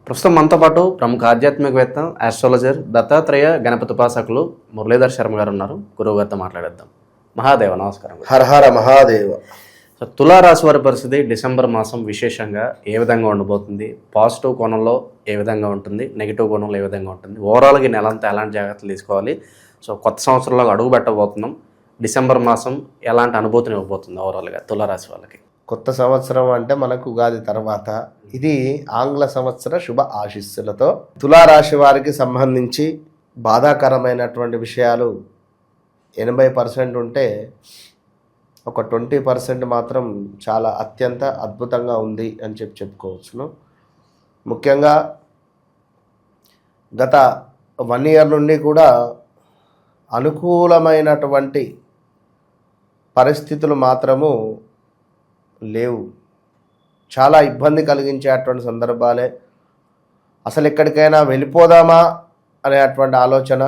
ప్రస్తుతం మనతో పాటు ప్రముఖ ఆధ్యాత్మికవేత్త ఆస్ట్రాలజర్ దత్తాత్రేయ గణపతి ఉపాసకులు మురళీధర్ శర్మ గారు ఉన్నారు. గురువు గారితో మాట్లాడేద్దాం. మహాదేవ నమస్కారం. హర హర మహాదేవ. సో తులారాశి వారి పరిస్థితి డిసెంబర్ మాసం విశేషంగా ఏ విధంగా ఉండబోతుంది? పాజిటివ్ కోణంలో ఏ విధంగా ఉంటుంది, నెగిటివ్ కోణంలో ఏ విధంగా ఉంటుంది, ఓవరాల్గా ఈ నెలంతా ఎలాంటి జాగ్రత్తలు తీసుకోవాలి? సో కొత్త సంవత్సరంలో అడుగు పెట్టబోతున్నాం. డిసెంబర్ మాసం ఎలాంటి అనుభూతిని ఇవ్వబోతుంది ఓవరాల్గా తులారాశి వాళ్ళకి? కొత్త సంవత్సరం అంటే మనకు ఉగాది తర్వాత, ఇది ఆంగ్ల సంవత్సర శుభ ఆశీస్సులతో తులారాశి వారికి సంబంధించి బాధాకరమైనటువంటి విషయాలు 80% ఉంటే ఒక 20% మాత్రం చాలా అత్యంత అద్భుతంగా ఉంది అని చెప్పుకోవచ్చును. ముఖ్యంగా గత 1 year నుండి కూడా అనుకూలమైనటువంటి పరిస్థితులు మాత్రము లేవు. చాలా ఇబ్బంది కలిగించేటువంటి సందర్భాలే. అసలు ఎక్కడికైనా వెళ్ళిపోదామా అనేటువంటి ఆలోచన,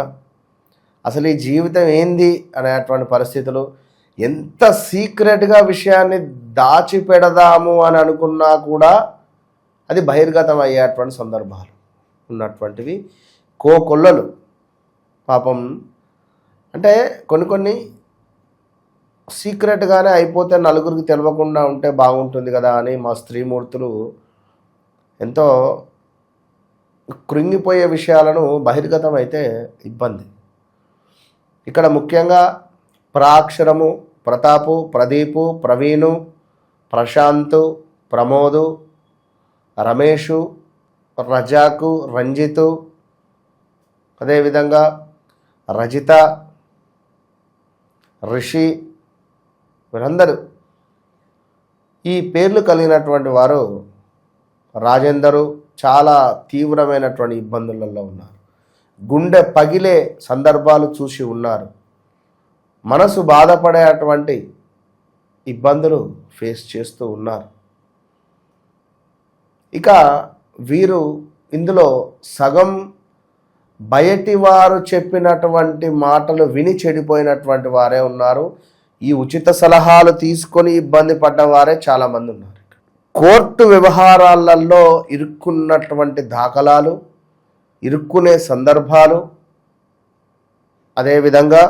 అసలు ఈ జీవితం ఏంది అనేటువంటి పరిస్థితులు, ఎంత సీక్రెట్గా విషయాన్ని దాచిపెడదాము అని అనుకున్నా కూడా అది బహిర్గతం అయ్యేటువంటి సందర్భాలు ఉన్నటువంటివి కోకొల్లలు. పాపం అంటే కొన్ని సీక్రెట్గానే అయిపోతే నలుగురికి తెలియకుండా ఉంటే బాగుంటుంది కదా అని మా స్త్రీమూర్తులు ఎంతో కృంగిపోయే విషయాలను బహిర్గతం అయితే ఇబ్బంది. ఇక్కడ ముఖ్యంగా ప్రాక్షరము, ప్రతాపు, ప్రదీపు, ప్రవీణు, ప్రశాంతు, ప్రమోదు, రమేషు, రజాకు, రంజితు, అదేవిధంగా రజిత, రిషి, వీరందరూ ఈ పేర్లు కలిగినటువంటి వారు రాజేందరు చాలా తీవ్రమైనటువంటి ఇబ్బందులలో ఉన్నారు. గుండె పగిలే సందర్భాలు చూసి ఉన్నారు. మనసు బాధపడేటువంటి ఇబ్బందులు ఫేస్ చేస్తూ ఉన్నారు. ఇక వీరు ఇందులో సగం బయటి వారు చెప్పినటువంటి మాటలు విని చెడిపోయినటువంటి వారే ఉన్నారు. ఈ ఉచిత సలహాలు తీసుకొని ఇబ్బంది పడ్డవారే చాలామంది ఉన్నారు. కోర్టు వ్యవహారాలలో ఇరుక్కున్నటువంటి దాఖలాలు, ఇరుక్కునే సందర్భాలు, అదేవిధంగా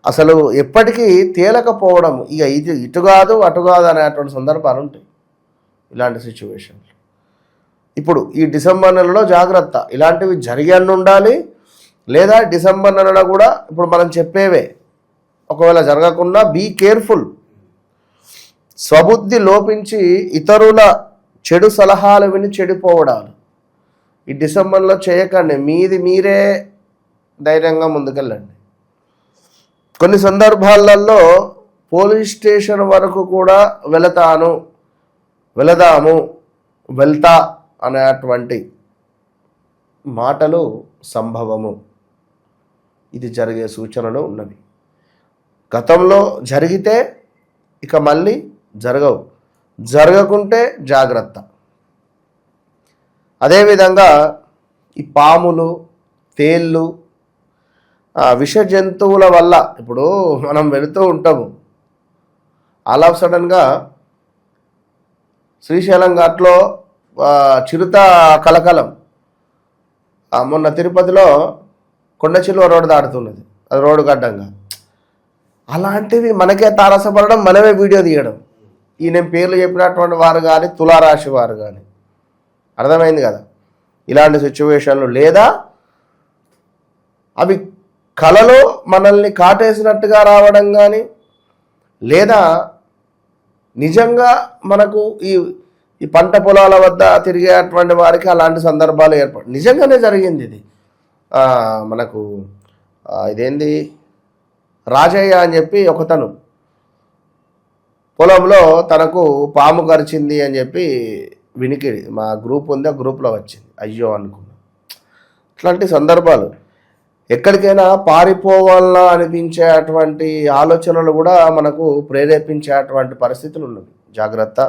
అసలు ఎప్పటికీ తేలకపోవడం, ఇక ఇది ఇటు కాదు అటు కాదు అనేటువంటి సందర్భాలు ఉంటాయి. ఇలాంటి సిచ్యువేషన్లు ఇప్పుడు ఈ డిసెంబర్ నెలలో జాగ్రత్త, ఇలాంటివి జరిగి ఉండాలి. లేదా డిసెంబర్ నెలలో కూడా ఇప్పుడు మనం చెప్పేవే ఒకవేళ జరగకుండా బీ కేర్ఫుల్. స్వబుద్ధి లోపించి ఇతరుల చెడు సలహాలు విని చెడిపోవడాలు ఈ డిసెంబర్లో చేయకండి. మీరే ధైర్యంగా ముందుకెళ్ళండి. కొన్ని సందర్భాలలో పోలీస్ స్టేషన్ వరకు కూడా వెళ్తా అనేటువంటి మాటలు సంభవము. ఇది జరిగే సూచనలు ఉన్నవి. గతంలో జరిగితే ఇక మళ్ళీ జరగవు, జరగకుంటే జాగ్రత్త. అదేవిధంగా ఈ పాములు, తేళ్ళు, విష జంతువుల వల్ల ఇప్పుడు మనం వెళుతూ ఉంటాము, ఆల్ ఆఫ్ సడన్గా శ్రీశైలం ఘాట్లో చిరుత కలకలం, మొన్న తిరుపతిలో కొండచిలువ రోడ్డు దాటుతున్నది, అది రోడ్డు గడ్డంగా. అలాంటివి మనకే తారసపడడం, మనమే వీడియో తీయడం. ఈ నేను పేర్లు చెప్పినటువంటి వారు కానీ తులారాశి వారు కానీ, అర్థమైంది కదా ఇలాంటి సిచ్యువేషన్లు. లేదా అవి కలలో మనల్ని కాటేసినట్టుగా రావడం కానీ, లేదా నిజంగా మనకు ఈ పంట పొలాల వద్ద తిరిగేటువంటి వారికి అలాంటి సందర్భాలు నిజంగానే జరిగింది. ఇది మనకు ఇదేంది రాజయ్య అని చెప్పి ఒకతను పొలంలో తనకు పాము కరిచింది అని చెప్పి వినికిడి మా గ్రూప్ ఉంది, ఆ గ్రూప్లో వచ్చింది. అయ్యో అనుకున్నా. ఇట్లాంటి సందర్భాలు ఎక్కడికైనా పారిపోవాలా అనిపించేటువంటి ఆలోచనలు కూడా మనకు ప్రేరేపించేటువంటి పరిస్థితులు ఉన్నవి. జాగ్రత్త.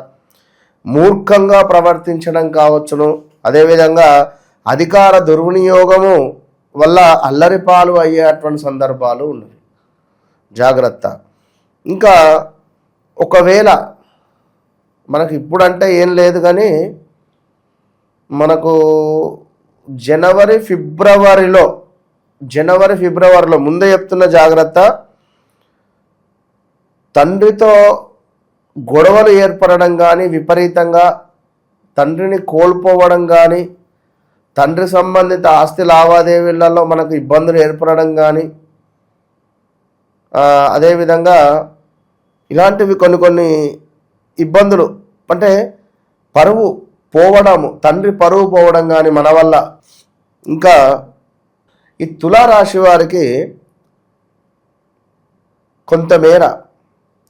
మూర్ఖంగా ప్రవర్తించడం కావచ్చును, అదేవిధంగా అధికార దుర్వినియోగము వల్ల అల్లరిపాలు అయ్యేటువంటి సందర్భాలు ఉన్నవి. జాగ్రత్త. ఇంకా ఒకవేళ మనకి ఇప్పుడంటే ఏం లేదు కానీ మనకు జనవరి ఫిబ్రవరిలో ముందే చెప్తున్న జాగ్రత్త, తండ్రితో గొడవలు ఏర్పడడం కానీ, విపరీతంగా తండ్రిని కోల్పోవడం కానీ, తండ్రి సంబంధిత ఆస్తి లావాదేవీలలో మనకు ఇబ్బందులు ఏర్పడడం కానీ, అదేవిధంగా ఇలాంటివి కొన్ని ఇబ్బందులు, అంటే పరువు పోవడము, తండ్రి పరువు పోవడం కానీ మన వల్ల. ఇంకా ఈ తులారాశి వారికి కొంతమేర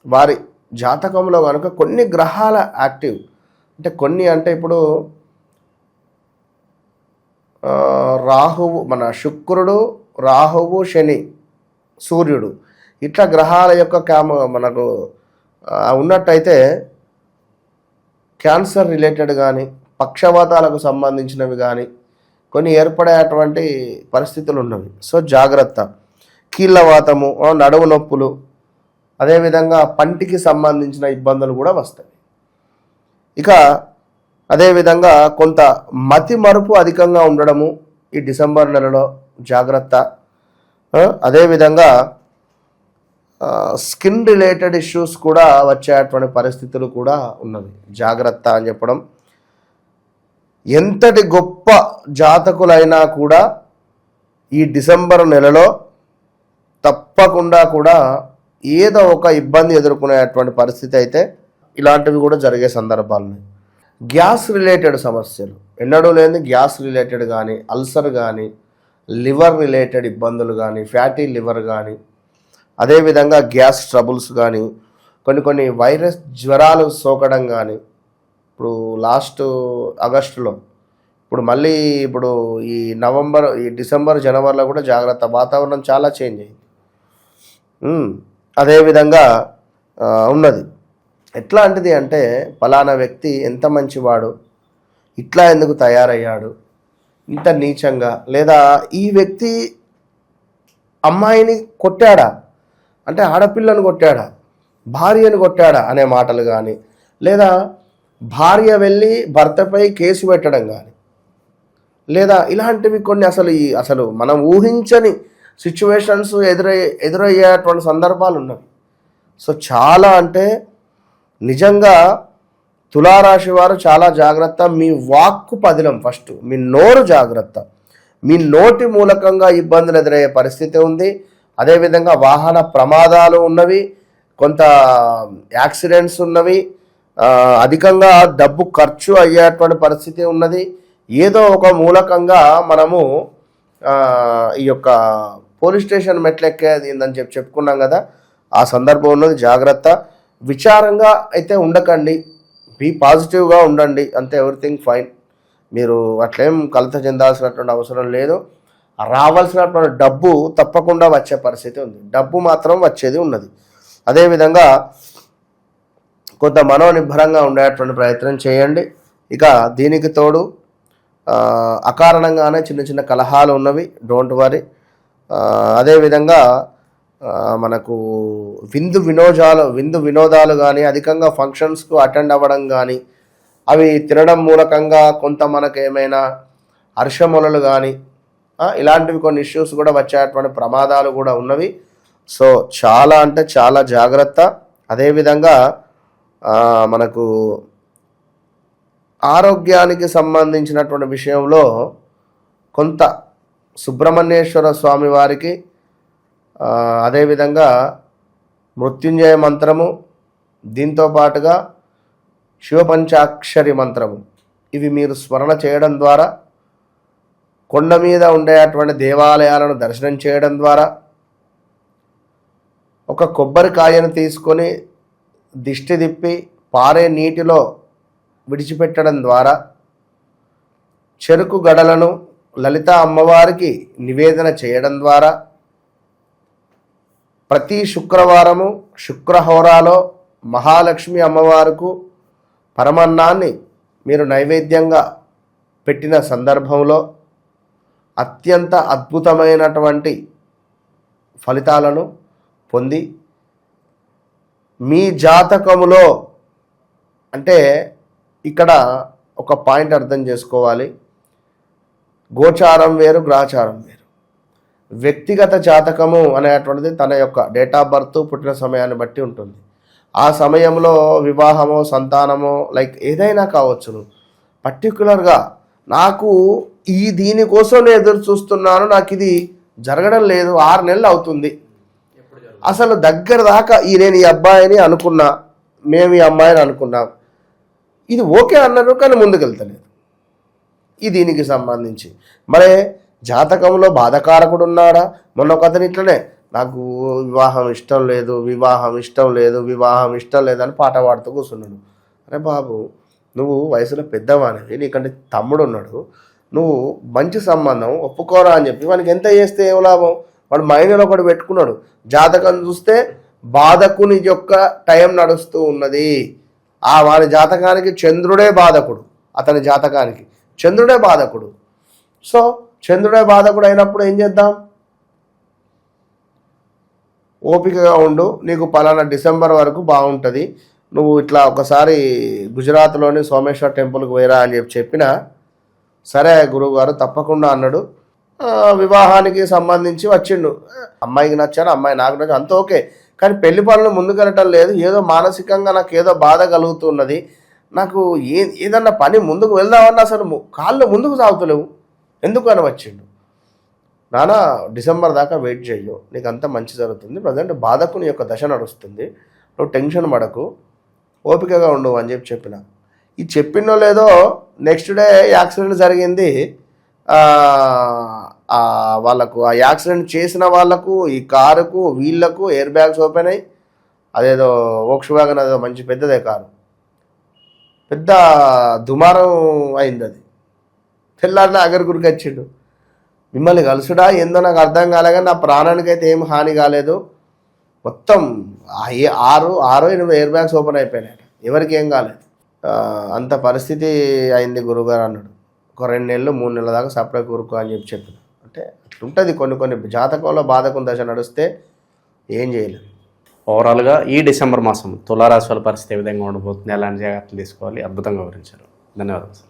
వారి జాతకంలో కనుక కొన్ని గ్రహాల యాక్టివ్, అంటే కొన్ని అంటే ఇప్పుడు రాహువు, మన శుక్రుడు, రాహువు, శని, సూర్యుడు, ఇట్లా గ్రహాల యొక్క మనకు ఉన్నట్టయితే క్యాన్సర్ రిలేటెడ్ కానీ, పక్షవాతాలకు సంబంధించినవి కానీ కొన్ని ఏర్పడేటువంటి పరిస్థితులు ఉన్నవి. సో జాగ్రత్త. కీళ్ళవాతము, నడుము నొప్పులు, అదేవిధంగా పంటికి సంబంధించిన ఇబ్బందులు కూడా వస్తాయి. ఇక అదేవిధంగా కొంత మతి మరుపు అధికంగా ఉండడము ఈ డిసెంబర్ నెలలో జాగ్రత్త. అదేవిధంగా స్కిన్ రిలేటెడ్ ఇష్యూస్ కూడా వచ్చేటువంటి పరిస్థితులు కూడా ఉన్నవి, జాగ్రత్త అని చెప్పడం. ఎంతటి గొప్ప జాతకులైనా కూడా ఈ డిసెంబర్ నెలలో తప్పకుండా కూడా ఏదో ఒక ఇబ్బంది ఎదుర్కొనేటువంటి పరిస్థితి అయితే ఇలాంటివి కూడా జరిగే సందర్భాలు. గ్యాస్ రిలేటెడ్ సమస్యలు, ఎన్నడూ లేని గ్యాస్ రిలేటెడ్ కానీ, అల్సర్ కానీ, లివర్ రిలేటెడ్ ఇబ్బందులు కానీ, ఫ్యాటీ లివర్ కానీ, అదేవిధంగా గ్యాస్ ట్రబుల్స్ కానీ, కొన్ని వైరస్ జ్వరాలు సోకడం కానీ, ఇప్పుడు లాస్ట్ ఆగస్టులో, ఇప్పుడు మళ్ళీ ఈ డిసెంబర్ జనవరిలో కూడా జాగ్రత్త. వాతావరణం చాలా చేంజ్ అయింది. అదేవిధంగా ఉన్నది. ఎట్లాంటిది అంటే ఫలానా వ్యక్తి ఎంత మంచివాడు, ఇట్లా ఎందుకు తయారయ్యాడు, ఇంత నీచంగా, లేదా ఈ వ్యక్తి అమ్మాయిని కొట్టాడా, అంటే ఆడపిల్లను కొట్టాడా, భార్యను కొట్టాడా అనే మాటలు కానీ, లేదా భార్య వెళ్ళి భర్తపై కేసు పెట్టడం కానీ, లేదా ఇలాంటివి కొన్ని అసలు మనం ఊహించని సిచ్యువేషన్స్ ఎదురయ్యేటువంటి సందర్భాలు ఉన్నవి. సో చాలా అంటే నిజంగా తులారాశి వారు చాలా జాగ్రత్త. మీ వాక్కు పదిలం, ఫస్ట్ మీ నోరు జాగ్రత్త. మీ నోటి మూలకంగా ఇబ్బందులు ఎదురయ్యే పరిస్థితి ఉంది. అదేవిధంగా వాహన ప్రమాదాలు ఉన్నవి, కొంత యాక్సిడెంట్స్ ఉన్నవి, అధికంగా డబ్బు ఖర్చు అయ్యేటువంటి పరిస్థితి ఉన్నది. ఏదో ఒక మూలకంగా మనము ఈ యొక్క పోలీస్ స్టేషన్ మెట్లెక్కేది ఏందని చెప్పుకున్నాం కదా, ఆ సందర్భం ఉన్నది. జాగ్రత్త. విచారంగా అయితే ఉండకండి, బీ పాజిటివ్గా ఉండండి, అంతే, ఎవ్రీథింగ్ ఫైన్. మీరు అట్లేం కలత చెందాల్సినటువంటి అవసరం లేదు. రావాల్సినటువంటి డబ్బు తప్పకుండా వచ్చే పరిస్థితి ఉంది, డబ్బు మాత్రం వచ్చేది ఉన్నది. అదేవిధంగా కొంత మనోనిర్భరంగా ఉండేటువంటి ప్రయత్నం చేయండి. ఇక దీనికి తోడు అకారణంగానే చిన్న చిన్న కలహాలు ఉన్నవి, డోంట్ వరీ. అదేవిధంగా మనకు విందు వినోదాలు కానీ, అధికంగా ఫంక్షన్స్కు అటెండ్ అవ్వడం కానీ, అవి తినడం మూలకంగా కొంత మనకు ఏమైనా హర్షములలు కానీ, ఇలాంటివి కొన్ని ఇష్యూస్ కూడా వచ్చేటువంటి ప్రమాదాలు కూడా ఉన్నవి. సో చాలా అంటే చాలా జాగ్రత్త. అదేవిధంగా మనకు ఆరోగ్యానికి సంబంధించినటువంటి విషయంలో కొంత సుబ్రహ్మణ్యేశ్వర స్వామి వారికి, అదేవిధంగా మృత్యుంజయ మంత్రము, దీంతో పాటుగా శివపంచాక్షరి మంత్రము, ఇవి మీరు స్మరణ చేయడం ద్వారా, కొండ మీద ఉండేటువంటి దేవాలయాలను దర్శనం చేయడం ద్వారా, ఒక కొబ్బరికాయను తీసుకొని దిష్టి తిప్పి పారే నీటిలో విడిచిపెట్టడం ద్వారా, చెరుకు గడలను లలిత అమ్మవారికి నివేదన చేయడం ద్వారా, ప్రతి శుక్రవారము శుక్రహోరాలో మహాలక్ష్మి అమ్మవారికి పరమన్నాన్ని మీరు నైవేద్యంగా పెట్టిన సందర్భంలో అత్యంత అద్భుతమైనటువంటి ఫలితాలను పొంది, మీ జాతకములో, అంటే ఇక్కడ ఒక పాయింట్ అర్థం చేసుకోవాలి. గోచారం వేరు, గ్రహచారం వేరు. వ్యక్తిగత జాతకము అనేటువంటిది తన యొక్క డేట్ ఆఫ్ బర్త్, పుట్టిన సమయాన్ని బట్టి ఉంటుంది. ఆ సమయంలో వివాహమో, సంతానమో, లైక్ ఏదైనా కావచ్చును. పర్టికులర్గా నాకు దీనికోసం నేను ఎదురు చూస్తున్నాను, నాకు ఇది జరగడం లేదు, 6 నెలలు అవుతుంది, అసలు దగ్గర దాకా నేను ఈ అబ్బాయిని అనుకున్నా, మేము ఈ అమ్మాయిని అనుకున్నాం, ఇది ఓకే అన్నారు కానీ ముందుకెళ్తలేదు. దీనికి సంబంధించి మరి జాతకంలో బాధకారకుడు ఉన్నాడా? మొన్న ఒక అతను ఇట్లనే నాకు వివాహం ఇష్టం లేదు, వివాహం ఇష్టం లేదు, వివాహం ఇష్టం లేదని పాట పాడుతూ కూర్చున్నాడు. అరే బాబు, నువ్వు వయసులో పెద్దవానివి, నీకంటే తమ్ముడు ఉన్నాడు, నువ్వు మంచి సంబంధం ఒప్పుకోరా అని చెప్పి వానికి ఎంత చేస్తే ఏం లాభం? వాడు మైండ్లో ఒకటి పెట్టుకున్నాడు. జాతకం చూస్తే బాధకుని యొక్క టైం నడుస్తూ ఉన్నది. వాడి జాతకానికి చంద్రుడే బాధకుడు, అతని జాతకానికి చంద్రుడే బాధకుడు. సో చంద్రుడే బాధకుడు అయినప్పుడు ఏం చేద్దాం? ఓపికగా ఉండు, నీకు పలానా డిసెంబర్ వరకు బాగుంటుంది, నువ్వు ఇట్లా ఒకసారి గుజరాత్లోని సోమేశ్వర్ టెంపుల్కి పోయిరా అని చెప్పినా సరే గురువుగారు తప్పకుండా అన్నాడు. వివాహానికి సంబంధించి వచ్చిండు, అమ్మాయికి నచ్చాను, అమ్మాయి నాకు నచ్చాను, అంత ఓకే. కానీ పెళ్లి పనులు ముందుకెళ్ళటం లేదు, ఏదో మానసికంగా నాకు ఏదో బాధ కలుగుతున్నది, నాకు ఏదన్నా పని ముందుకు వెళ్దామన్నా అసలు కాళ్ళు ముందుకు సాగుతలేవు, ఎందుకు అని వచ్చిండు. నానా డిసెంబర్ దాకా వెయిట్ చెయ్యు, నీకు అంతా మంచి జరుగుతుంది, ప్రజెంట్ బాధకుని యొక్క దశ నడుస్తుంది, నువ్వు టెన్షన్ పడకు, ఓపికగా ఉండు అని చెప్పిన. ఈ చెప్పినో లేదో నెక్స్ట్ డే యాక్సిడెంట్ జరిగింది. వాళ్ళకు ఆ యాక్సిడెంట్ చేసిన వాళ్ళకు, ఈ కారుకు, వీళ్ళకు ఎయిర్ బ్యాగ్స్ ఓపెన్ అయ్యి, అదేదో వోక్స్‌వ్యాగన్ అదేదో మంచి పెద్దదే కారు, పెద్ద దుమారం అయింది. అది తెల్లారిన అగరుగురికి వచ్చిండు. మిమ్మల్ని కలుసుడా ఏందో నాకు అర్థం కాలే, కానీ నా ప్రాణానికి అయితే ఏం హాని కాలేదు, మొత్తం 6-8 ఎయిర్ బ్యాగ్స్ ఓపెన్ అయిపోయినాయి, ఎవరికి ఏం కాలేదు, అంత పరిస్థితి అయింది గురుగారు అన్నాడు. ఒక 2 నెలలు 3 నెలల దాకా సపరేట్ కూరుకో అని చెప్పిన. అంటే అట్లుంటుంది, కొన్ని జాతకంలో బాధకుని దశ నడిస్తే ఏం చేయలేదు. ఓవరాల్గా ఈ డిసెంబర్ మాసం తులారాశి వాళ్ళ పరిస్థితి ఏ విధంగా ఉండబోతుంది, ఎలాంటి జాగ్రత్తలు తీసుకోవాలి, అద్భుతంగా వివరించారు. ధన్యవాదాలు సార్.